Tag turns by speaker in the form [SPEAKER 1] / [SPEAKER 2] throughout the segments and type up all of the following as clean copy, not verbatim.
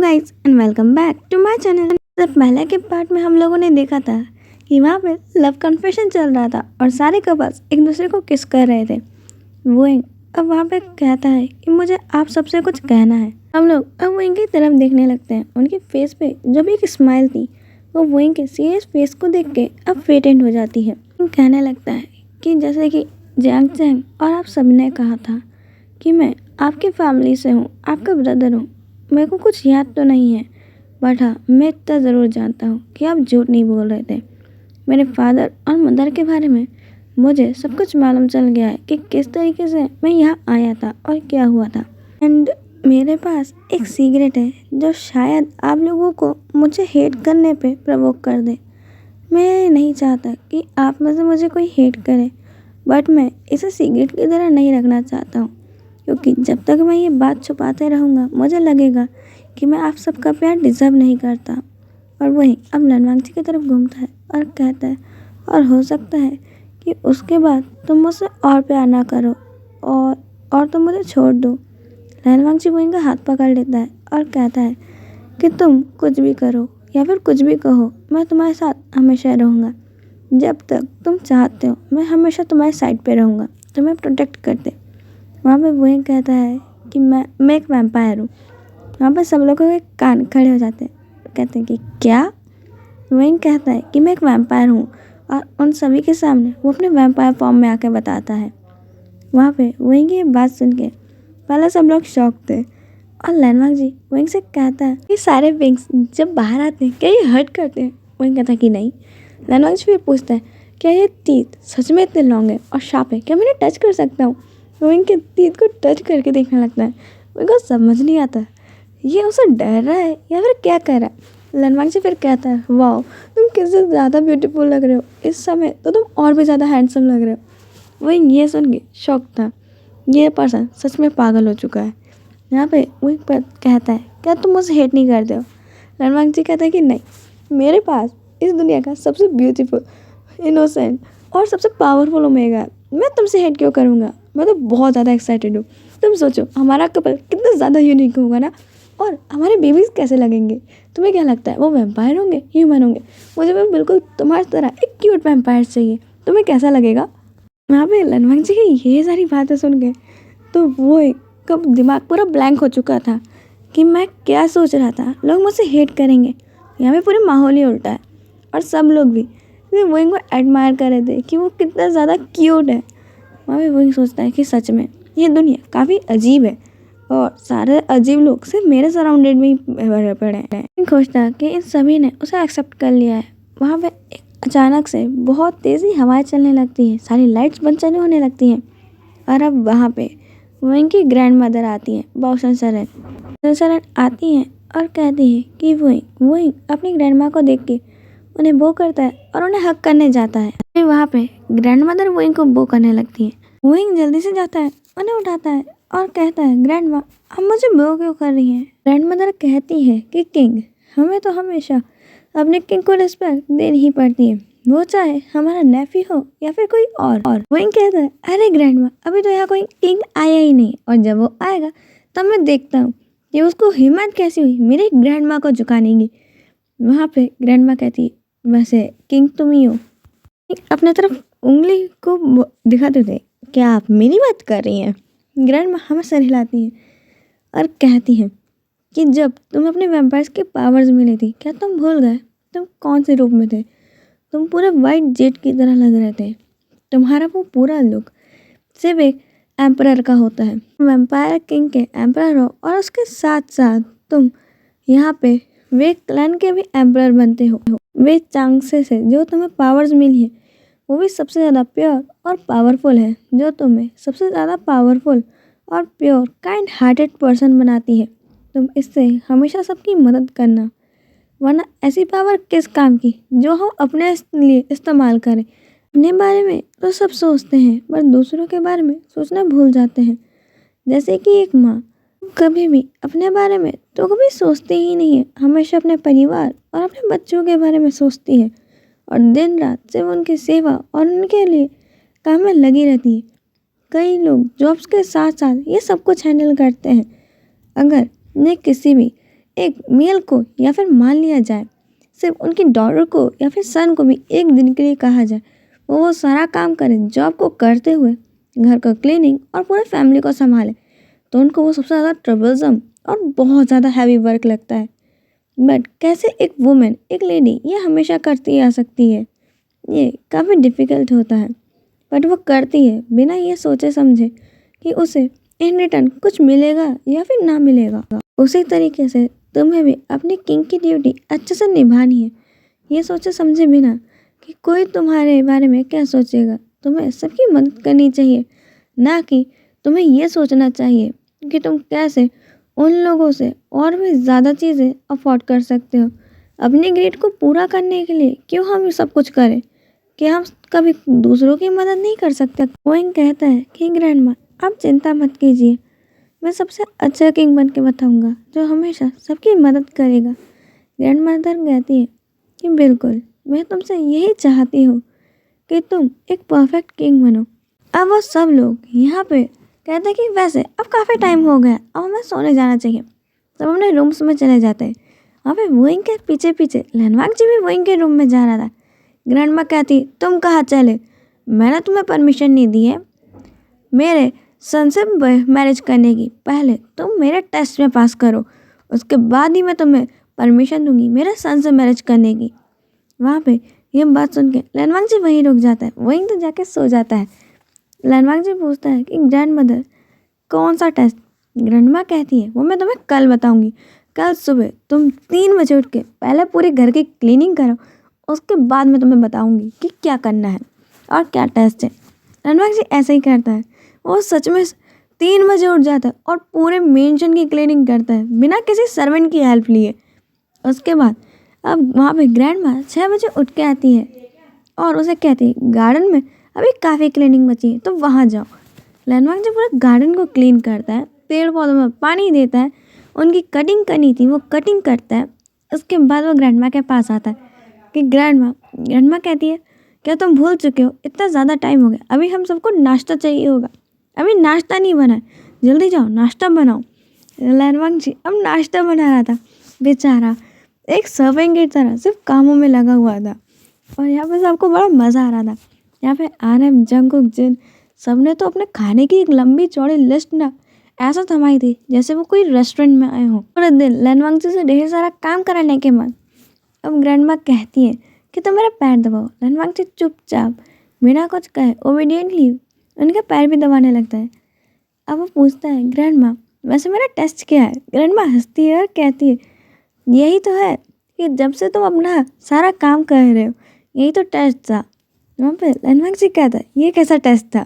[SPEAKER 1] Guys and welcome back to my channel. जब पहले के पार्ट में हम लोगों ने देखा था कि वहाँ पे लव कन्फेशन चल रहा था और सारे कपल्स एक दूसरे को किस कर रहे थे। वोइंग अब वहाँ पे कहता है कि मुझे आप सबसे कुछ कहना है। हम लोग अब वोइंग की तरफ देखने लगते हैं। उनके फेस पे जो भी एक स्माइल थी वो वोइंग के सीरियस फेस को देख के अब फेटेंट हो जाती है। कहने लगता है कि जैसे कि जैंग चैंग और आप सबने कहा था कि मैं आपकी फैमिली से हूँ, आपका ब्रदर हूँ। मेरे को कुछ याद तो नहीं है, बट हाँ मैं इतना ज़रूर जानता हूँ कि आप झूठ नहीं बोल रहे थे। मेरे फादर और मदर के बारे में मुझे सब कुछ मालूम चल गया है कि किस तरीके से मैं यहाँ आया था और क्या हुआ था। एंड मेरे पास एक सीक्रेट है जो शायद आप लोगों को मुझे हेट करने पे प्रवोक कर दे। मैं नहीं चाहता कि आप में से मुझे कोई हेट करे, बट मैं इसे सीक्रेट की तरह नहीं रखना चाहता हूँ, क्योंकि जब तक मैं ये बात छुपाते रहूँगा मुझे लगेगा कि मैं आप सबका प्यार डिज़र्व नहीं करता। और वहीं अब लनवांग जी की तरफ घूमता है और कहता है और हो सकता है कि उसके बाद तुम मुझसे और प्यार ना करो और तुम मुझे छोड़ दो। लनवांग जी वहीं का हाथ पकड़ लेता है और कहता है कि तुम कुछ भी करो या फिर कुछ भी कहो, मैं तुम्हारे साथ हमेशा रहूँगा। जब तक तुम चाहते हो मैं हमेशा तुम्हारे साइड पे रहूँगा, तुम्हें प्रोटेक्ट करते। वहाँ पे वही कहता है कि मैं एक वैम्पायर हूँ। वहाँ पे सब लोगों के कान खड़े हो जाते हैं, कहते हैं कि क्या। वही कहता है कि मैं एक वैम्पायर हूँ और उन सभी के सामने वो अपने वैम्पायर फॉर्म में आके बताता है। वहाँ पे वही की ये बात सुन के पहले सब लोग शॉक थे और लैनवांग जी वहीं से कहता है कि सारे विंग्स जब बाहर आते हैं क्या ये हर्ट करते हैं। वही कहता है कि नहीं। लैनवांग जी फिर पूछता है क्या ये टीथ सच में इतने लॉन्ग है और शार्प है, क्या मैं टच कर सकता हूँ। वो इनके टीथ को टच करके देखने लगता है। उनको समझ नहीं आता ये उसे डर रहा है या फिर क्या कर रहा है। लनवांग जी फिर कहता है वाह तुम किससे ज़्यादा ब्यूटीफुल लग रहे हो, इस समय तो तुम और भी ज़्यादा हैंडसम लग रहे हो। वही ये सुन के शौक था, ये पर्सन सच में पागल हो चुका है। यहाँ पे वही कहता है क्या तुम मुझसे हेट नहीं करते हो। लनवांग जी कहता है कि नहीं, मेरे पास इस दुनिया का सबसे ब्यूटीफुल, इनोसेंट और सबसे पावरफुल ओमेगा है। मैं तुमसे हेट क्यों करूँगा, मैं तो बहुत ज़्यादा एक्साइटेड हूँ। तुम सोचो हमारा कपल कितना ज़्यादा यूनिक होगा ना, और हमारे बेबीज़ कैसे लगेंगे। तुम्हें क्या लगता है वो वैम्पायर होंगे, ह्यूमन होंगे। मुझे भी बिल्कुल तुम्हारी तरह एक क्यूट वैम्पायर चाहिए, तुम्हें कैसा लगेगा। वहाँ पे लनवांग जी की ये सारी बातें सुन के तो वो कब दिमाग पूरा ब्लैंक हो चुका था कि मैं क्या सोच रहा था, लोग मुझसे हेट करेंगे। यहाँ पे पूरे माहौल ही उल्टा है और सब लोग भी वो इनको एडमायर कर रहे थे कि वो कितना ज़्यादा क्यूट है। वहाँ पे वही सोचता है कि सच में ये दुनिया काफ़ी अजीब है और सारे अजीब लोग सिर्फ मेरे सराउंडेड में ही भरे पड़े हैं। खोजता कि इन सभी ने उसे एक्सेप्ट कर लिया है। वहाँ पे अचानक से बहुत तेज़ी हवाएं चलने लगती हैं, सारी लाइट्स बंद चलने होने लगती हैं। और अब वहाँ पे वहीं की ग्रैंड मदर आती हैं, बाओशन सरन आती हैं और कहती है कि वही अपनी ग्रैंड माँ को देख के उन्हें बो करता है और उन्हें हक करने जाता है। फिर वहाँ पे ग्रैंड मदर वोइंग को बो करने लगती है। वोइंग जल्दी से जाता है, उन्हें उठाता है और कहता है ग्रैंड माँ अब मुझे बो क्यों कर रही हैं। ग्रैंड मदर कहती है कि किंग हमें तो हमेशा अपने किंग को रिस्पेक्ट देनी ही पड़ती है, वो चाहे हमारा नेफी हो या फिर कोई और। वोइंग कहता है अरे ग्रैंड माँ अभी तो यहाँ कोई किंग आया ही नहीं, और जब वो आएगा तब मैं देखता हूँ कि उसको हिम्मत कैसी हुई मेरी ग्रैंड माँ को झुकाने की। वहाँ पे ग्रैंड माँ कहती है वैसे किंग तुम ही हो। अपने तरफ उंगली को दिखाते थे, क्या आप मेरी बात कर रही हैं। ग्रैंड माँ हमें सर हिलाती है और कहती है कि जब तुम अपने वैम्पायर्स के पावर्स मिले थी क्या तुम भूल गए तुम कौन से रूप में थे। तुम पूरे वाइट जेट की तरह लग रहे थे। तुम्हारा वो पूरा लुक सिर्फ एक एम्परर का होता है। वैम्पायर किंग के एम्परर हो और उसके साथ साथ तुम यहाँ पे वे क्लैन के भी एम्परर बनते हो। वे चांगसे से जो तुम्हें पावर्स मिली है वो भी सबसे ज़्यादा प्योर और पावरफुल है, जो तुम्हें सबसे ज़्यादा पावरफुल और प्योर काइंड हार्टेड पर्सन बनाती है। तुम इससे हमेशा सबकी मदद करना, वरना ऐसी पावर किस काम की जो हम अपने लिए इस्तेमाल करें। अपने बारे में तो सब सोचते हैं पर दूसरों के बारे में सोचना भूल जाते हैं। जैसे कि एक माँ कभी भी अपने बारे में तो कभी सोचती ही नहीं है, हमेशा अपने परिवार और अपने बच्चों के बारे में सोचती है और दिन रात सिर्फ उनकी सेवा और उनके लिए काम में लगी रहती है। कई लोग जॉब्स के साथ साथ ये सब कुछ हैंडल करते हैं। अगर ने किसी भी एक मेल को या फिर मान लिया जाए, सिर्फ उनकी डॉटर को या फिर सन को भी एक दिन के लिए कहा जाए, वो सारा काम करे, जॉब को करते हुए घर का क्लीनिंग और पूरे फैमिली को संभाले, तो उनको वो सबसे ज़्यादा ट्रबलसम और बहुत ज़्यादा हैवी वर्क लगता है। बट कैसे एक वुमेन, एक लेडी ये हमेशा करती आ सकती है, ये काफ़ी डिफ़िकल्ट होता है। बट वो करती है बिना ये सोचे समझे कि उसे इन रिटर्न कुछ मिलेगा या फिर ना मिलेगा। उसी तरीके से तुम्हें भी अपनी किंग की ड्यूटी अच्छे से निभानी है, ये सोचे समझे बिना कि कोई तुम्हारे बारे में क्या सोचेगा। तुम्हें सबकी मदद करनी चाहिए, ना कि तुम्हें ये सोचना चाहिए कि तुम कैसे उन लोगों से और भी ज़्यादा चीज़ें अफोर्ड कर सकते हो। अपने ग्रेड को पूरा करने के लिए क्यों हम ये सब कुछ करें? क्या हम कभी दूसरों की मदद नहीं कर सकते? ओवेन कहता है कि ग्रैंडमा, आप चिंता मत कीजिए, मैं सबसे अच्छा किंग बन के बताऊँगा जो हमेशा सबकी मदद करेगा। ग्रैंडमदर कहती है कि बिल्कुल, मैं तुमसे यही चाहती हूँ कि तुम एक परफेक्ट किंग बनो। अब वो सब लोग यहाँ पे कहते हैं कि वैसे अब काफ़ी टाइम हो गया, अब हमें सोने जाना चाहिए। सब अपने रूम्स में चले जाते हैं। वहाँ पे वोइंग के पीछे पीछे लैनवांग जी भी वोइंग के रूम में जा रहा था। ग्रैंडमा कहती, तुम कहाँ चले? मैंने तुम्हें परमिशन नहीं दी है मेरे सन से मैरिज करने की। पहले तुम मेरे टेस्ट में पास करो, उसके बाद ही मैं तुम्हें परमिशन दूंगी मेरे सन से मैरिज करने की। वहाँ पे ये बात सुन के लैनवांग जी वहीं रुक जाता है, वहीं तो जाके सो जाता है। लैनवांग जी पूछता है कि ग्रैंड मदर, कौन सा टेस्ट? ग्रैंडमा कहती है, वो मैं तुम्हें कल बताऊंगी। कल सुबह तुम 3 बजे उठ के पहले पूरे घर की क्लीनिंग करो, उसके बाद मैं तुम्हें बताऊंगी कि क्या करना है और क्या टेस्ट है। लैनवांग जी ऐसे ही करता है, वो सच में 3 बजे उठ जाता है और पूरे मेंशन की क्लीनिंग करता है बिना किसी सर्वेंट की हेल्प लिए। उसके बाद अब वहाँ पे ग्रैंडमा 6 बजे उठ के आती है और उसे कहती है, गार्डन में अभी काफ़ी क्लीनिंग बची है तो वहाँ जाओ। लैनवांग जी पूरा गार्डन को क्लीन करता है, पेड़ पौधों में पानी देता है, उनकी कटिंग करनी थी वो कटिंग करता है। उसके बाद वो ग्रैंडमा के पास आता है कि ग्रैंडमा कहती है, क्या तुम भूल चुके हो? इतना ज़्यादा टाइम हो गया, अभी हम सबको नाश्ता चाहिए होगा, अभी नाश्ता नहीं बना है, जल्दी जाओ नाश्ता बनाओ। लैनवांग जी अब नाश्ता बना रहा था, बेचारा एक सर्वेंट की तरह सिर्फ कामों में लगा हुआ था। और यहाँ पे सबको बड़ा मज़ा आ रहा था। यहाँ पे RM, जंगकुक, जिन सबने तो अपने खाने की एक लंबी चौड़ी लिस्ट ना ऐसा थमाई थी जैसे वो कोई रेस्टोरेंट में आए हों। पूरे दिन लैनवांग जी से ढेर सारा काम कराने के बाद अब ग्रैंडमा कहती है कि तुम मेरा पैर दबाओ। लैनवांग जी चुपचाप बिना कुछ कहे ओबीडियंटली उनके पैर भी दबाने लगता है। अब वो पूछता है, ग्रैंडमा वैसे मेरा टेस्ट क्या है? ग्रैंडमा हंसती है और कहती है, यही तो है कि जब से तुम अपना सारा काम कर रहे हो, यही तो टेस्ट था। वहाँ पे लैनवांग जी कहता है, ये कैसा टेस्ट था?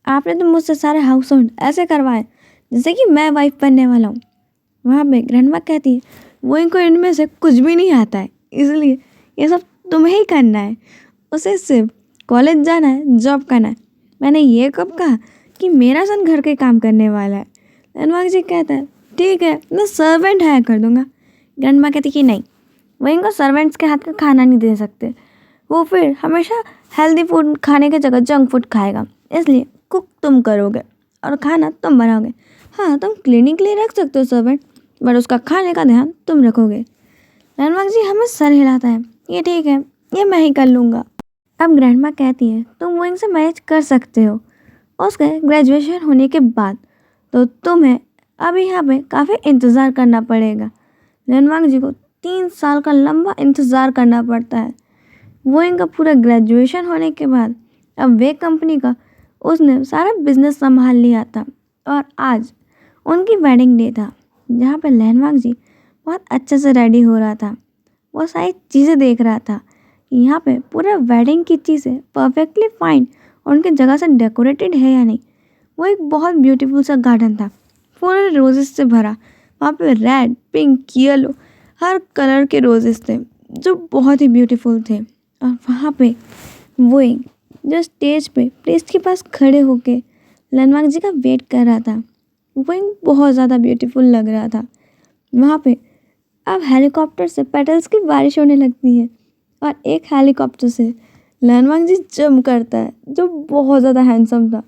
[SPEAKER 1] आपने तो मुझसे सारे हाउस होल्ड ऐसे करवाए जैसे कि मैं वाइफ बनने वाला हूँ। वहाँ पे ग्रैंडमा कहती है, वो इनको इनमें से कुछ भी नहीं आता है, इसलिए ये सब तुम्हें ही करना है। उसे सिर्फ कॉलेज जाना है, जॉब करना है। मैंने ये कब कहा कि मेरा सन घर के काम करने वाला है? लैनवांग जी कहता है, ठीक है मैं सर्वेंट हायर कर दूंगा। ग्रैंडमा कहती कि नहीं, वो इनको सर्वेंट्स के हाथ का खाना नहीं दे सकते, वो फिर हमेशा हेल्दी फूड खाने की जगह जंक फूड खाएगा, इसलिए कुक तुम करोगे और खाना तुम बनाओगे। हाँ, तुम क्लीनिक के लिए रख सकते हो सर्वेंट, बट उसका खाने का ध्यान तुम रखोगे। लैनवांग जी हमें सर हिलाता है, ये ठीक है, ये मैं ही कर लूँगा। अब ग्रैंडमा कहती है, तुम वो इनसे मैनेज कर सकते हो उसके ग्रेजुएशन होने के बाद, तो तुम्हें अब यहाँ पे काफ़ी इंतज़ार करना पड़ेगा। लैनवांग जी को 3 साल का लंबा इंतज़ार करना पड़ता है। वो इनका पूरा ग्रेजुएशन होने के बाद अब वे कंपनी का उसने सारा बिजनेस संभाल लिया था और आज उनकी वेडिंग डे था, जहाँ पे लैनवांग जी बहुत अच्छे से रेडी हो रहा था। वो सारी चीज़ें देख रहा था कि यहाँ पे पूरा वेडिंग की चीज़ें परफेक्टली फाइन उनके जगह से डेकोरेटेड है या नहीं। वो एक बहुत ब्यूटीफुल सा गार्डन था, पूरे रोजेस से भरा। वहाँ पे रेड, पिंक, येलो हर कलर के रोजेस थे जो बहुत ही ब्यूटीफुल थे। और वहाँ पे वो एक जो स्टेज पे प्रेस्ट के पास खड़े होके लैनवांग जी का वेट कर रहा था, वो एक बहुत ज़्यादा ब्यूटीफुल लग रहा था। वहाँ पे अब हेलीकॉप्टर से पेटल्स की बारिश होने लगती है और एक हेलीकॉप्टर से लैनवांग जी जंप करता है, जो बहुत ज़्यादा हैंडसम था।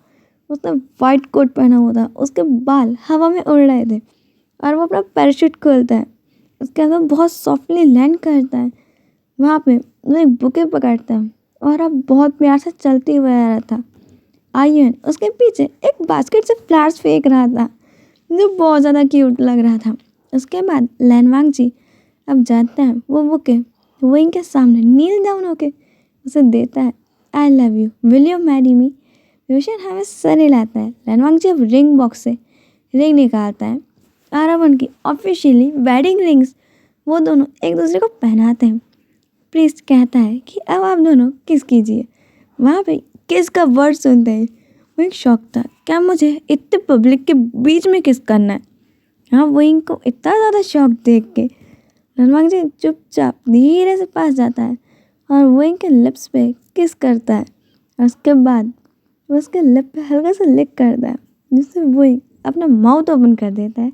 [SPEAKER 1] उसने वाइट कोट पहना हुआ था, उसके बाल हवा में उड़ रहे थे और वो अपना पैराशूट खोलता है उसके अंदर बहुत सॉफ्टली लैंड करता है। वहाँ पे वो एक बुके पकड़ता है और अब बहुत प्यार से चलते हुए आ रहा था। आर्यन उसके पीछे एक बास्केट से फ्लावर्स फेंक रहा था जो बहुत ज़्यादा क्यूट लग रहा था। उसके बाद लैनवांग जी अब जाता है वो बुके वोइंग के सामने नील डाउन होके उसे देता है। I love you, will you marry me. Roshan हमें सर हिलाता है। लैनवांग जी अब रिंग बॉक्स से रिंग निकालता है और अब उनकी ऑफिशियली वेडिंग रिंग्स वो दोनों एक दूसरे को पहनाते हैं। प्रीस्ट कहता है कि अब आप दोनों किस कीजिए। वहाँ पे किस का वर्ड सुनते हैं वो एक शौक था, क्या मुझे इतने पब्लिक के बीच में किस करना है। हाँ, वो इनको इतना ज़्यादा शौक देख के लैनवांग जी चुपचाप धीरे से पास जाता है और वो इनके लिप्स पे किस करता है और उसके बाद वो उसके लिप पे हल्का सा लिक करता है जिससे वो अपना माउथ ओपन कर देता है।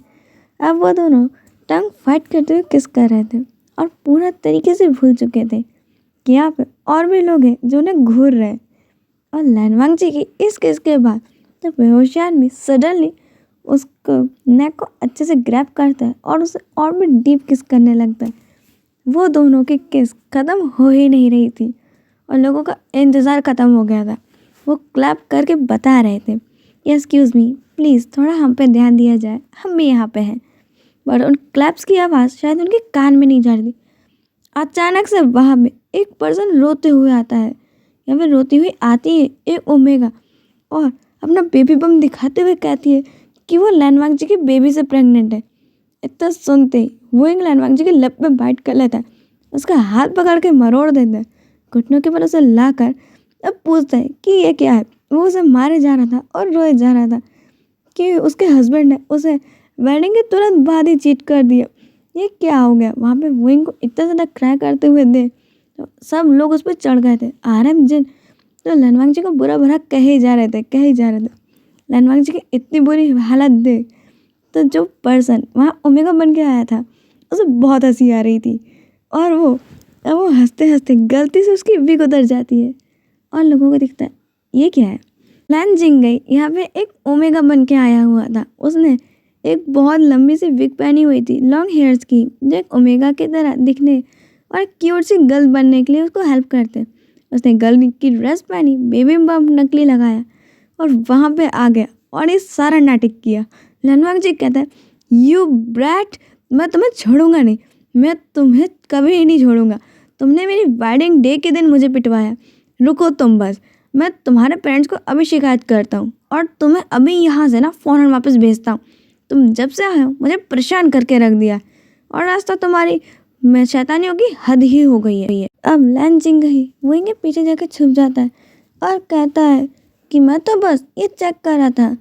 [SPEAKER 1] अब वो दोनों टंग फाइट करते हुए किस कर रहे थे और पूरा तरीके से भूल चुके थे कि यहाँ पे और भी लोग हैं जो उन्हें घूर रहे हैं। और लैनवांग जी की इस किस के बाद तो बेहोशियान भी सडनली उसको नेक को अच्छे से ग्रैब करता है और उसे और भी डीप किस करने लगता है। वो दोनों की किस ख़त्म हो ही नहीं रही थी और लोगों का इंतज़ार ख़त्म हो गया था। वो क्लैप करके बता रहे थे, एक्सक्यूज़ मी प्लीज़ थोड़ा हम पे ध्यान दिया जाए, हम भी यहाँ पे हैं। बट उन क्लैप्स की आवाज़ शायद उनके कान में नहीं जा रही थी। अचानक से वहाँ पे एक पर्सन रोते हुए आता है या फिर रोती हुई आती है एक ओमेगा और अपना बेबी बम दिखाते हुए कहती है कि वो लैनवांग जी की बेबी से प्रेग्नेंट है। इतना सुनते ही वो एक लैनवांग जी के लप पे बाइट कर लेता है, उसका हाथ पकड़ के मरोड़ देता है, घुटनों के बल उसे लाकर अब पूछता है कि ये क्या है। वो उसे मारे जा रहा था और रोए जा रहा था कि उसके हस्बैंड ने उसे वेडिंग के तुरंत बाद ही चीट कर दिया, ये क्या हो गया। वहाँ पे वोइंग को इतना ज़्यादा क्राई करते हुए दे तो सब लोग उस पर चढ़ गए थे। आरएम जिन तो लैनवांग जी को बुरा भरा कहे जा रहे थे। लैनवांग जी की इतनी बुरी हालत देख तो जो पर्सन वहाँ ओमेगा बन के आया था उसे बहुत हंसी आ रही थी और वो हंसते हंसते गलती से उसकी विग उतर जाती है और लोगों को दिखता है ये क्या है। लैन जिंग गई यहाँ पे एक ओमेगा बन के आया हुआ था। उसने एक बहुत लंबी सी विग पहनी हुई थी लॉन्ग हेयर्स की जो एक ओमेगा की तरह दिखने और क्यूट सी गर्ल बनने के लिए उसको हेल्प करते। उसने गर्ल की ड्रेस पहनी, बेबी बम्प नकली लगाया और वहाँ पे आ गया और ये सारा नाटक किया। लैनवांग जी कहता है यू ब्रैट, मैं तुम्हें छोड़ूंगा नहीं, मैं तुम्हें कभी नहीं छोड़ूंगा। तुमने मेरी वेडिंग डे के दिन मुझे पिटवाया, रुको तुम बस, मैं तुम्हारे पेरेंट्स को अभी शिकायत करता हूँ और तुम्हें अभी यहाँ से ना फ़ौरन वापस भेजता हूँ। तुम जब से आए हो मुझे परेशान करके रख दिया और आज तो तुम्हारी मैं शैतानियों की हद ही हो गई है। अब लैन जिंग गई वो इनके पीछे जाके छुप जाता है और कहता है कि मैं तो बस ये चेक कर रहा था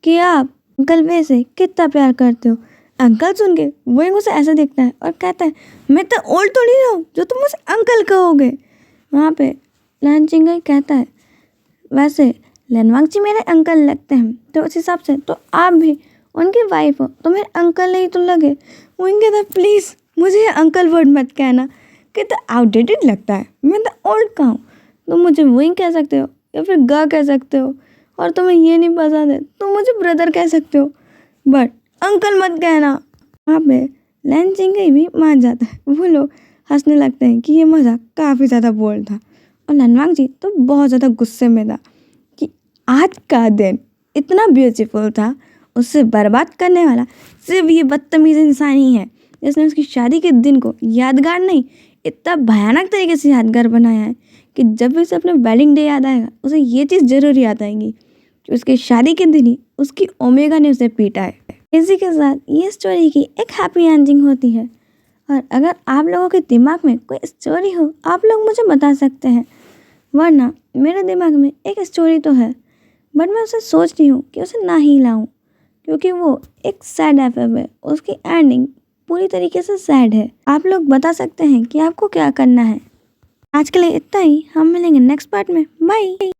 [SPEAKER 1] कि आप अंकल वे से कितना प्यार करते हो। अंकल सुन के वो उसे ऐसा देखता है और कहता है मैं तो ओल्ड तो नहीं हूँ जो तुम मुझे अंकल कहोगे। वहाँ पे लैन जिंग कहता है वैसे लैनवांग जी मेरे अंकल लगते हैं तो उस हिसाब से तो आप भी उनकी वाइफ हो तो मेरे अंकल नहीं तो लगे। वो इनके था प्लीज़ मुझे ये अंकल वर्ड मत कहना, कितना आउटडेटेड लगता है, मैं तो ओल्ड का हूँ। तुम मुझे वही कह सकते हो या फिर गा कह सकते हो और तुम्हें ये नहीं पसंद है तो मुझे ब्रदर कह सकते हो बट अंकल मत कहना। वहाँ पे लैन जिंग भी मान जाता है। वो लोग हंसने लगते हैं कि ये मज़ाक काफ़ी ज़्यादा बोल्ड था और लैनवांग जी तो बहुत ज़्यादा गुस्से में था कि आज का दिन इतना ब्यूटीफुल था, उससे बर्बाद करने वाला सिर्फ ये बदतमीज़ इंसान ही है जिसने उसकी शादी के दिन को यादगार नहीं इतना भयानक तरीके से यादगार बनाया है कि जब भी उसे अपने वेडिंग डे याद आएगा उसे ये चीज़ ज़रूर याद आएगी कि उसकी शादी के दिन ही उसकी ओमेगा ने उसे पीटा है। इसी के साथ ये स्टोरी की एक हैप्पी एंडिंग होती है और अगर आप लोगों के दिमाग में कोई स्टोरी हो आप लोग मुझे बता सकते हैं, वरना मेरे दिमाग में एक स्टोरी तो है बट मैं उसे सोच रही हूँ कि उसे ना ही लाऊं क्योंकि वो एक सैड एफएफ है, उसकी एंडिंग पूरी तरीके से सैड है। आप लोग बता सकते हैं कि आपको क्या करना है। आज के लिए इतना ही, हम मिलेंगे नेक्स्ट पार्ट में, बाय।